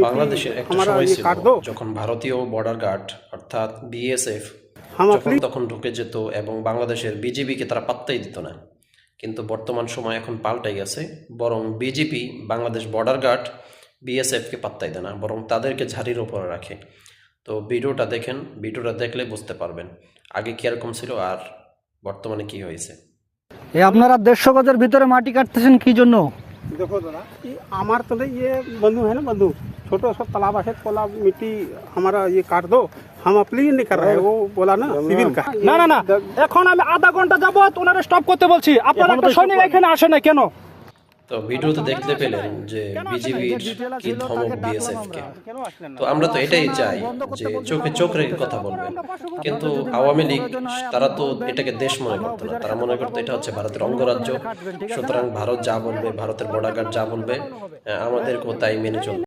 বাংলাদেশের একটা সময় ছিল যখন ভারতীয় বর্ডার গার্ড অর্থাৎ বিএসএফ তখন ঢুকে যেত এবং বাংলাদেশের বিজিবিকে তারা পাত্তাই দিত না। কিন্তু বর্তমান সময় এখন পাল্টাই গেছে, বরং বিজিবি বাংলাদেশ বর্ডার গার্ড বিএসএফকে পাত্তাই দেয় না, বরং তাদেরকে ঝাড়ির ওপরে রাখে। তো ভিডিওটা দেখেন, ভিডিওটা দেখলে বুঝতে পারবেন আগে কিরকম ছিল আর বর্তমানে কি হয়েছে। আপনারা 150 গজের ভিতরে মাটি কাটতেছেন কি জন্য? देखो दादा, हमारे तो ये बंधु है ना, बंधु छोटा सा तालाब है, तालाब मिट्टी हमारा ये काट दो, हम अप्लाई नहीं कर रहे हैं। वो बोला ना सिविल का। না না না, এখন আমি আধা ঘন্টা যাবত ওনারে স্টপ করতে বলছি। আপনারা একটা সৈনিক এখানে আসে না কেন? তো ভিডিওতে দেখতে পেলেন যে বিজিবির কি ধমক বিএসএফকে। তো আমরা তো এটাই চাই যে চোখে চোখ রেখে কথা বলবে, কিন্তু আওয়ামী লীগ তারা তো এটাকে দেশ মনে করতো না, তারা মনে করতো এটা হচ্ছে ভারতের অঙ্গরাজ্য। সুতরাং ভারত যা বলবে, ভারতের বর্ডার গার্ড যা বলবে আমাদেরকেও তাই মেনে চলবে।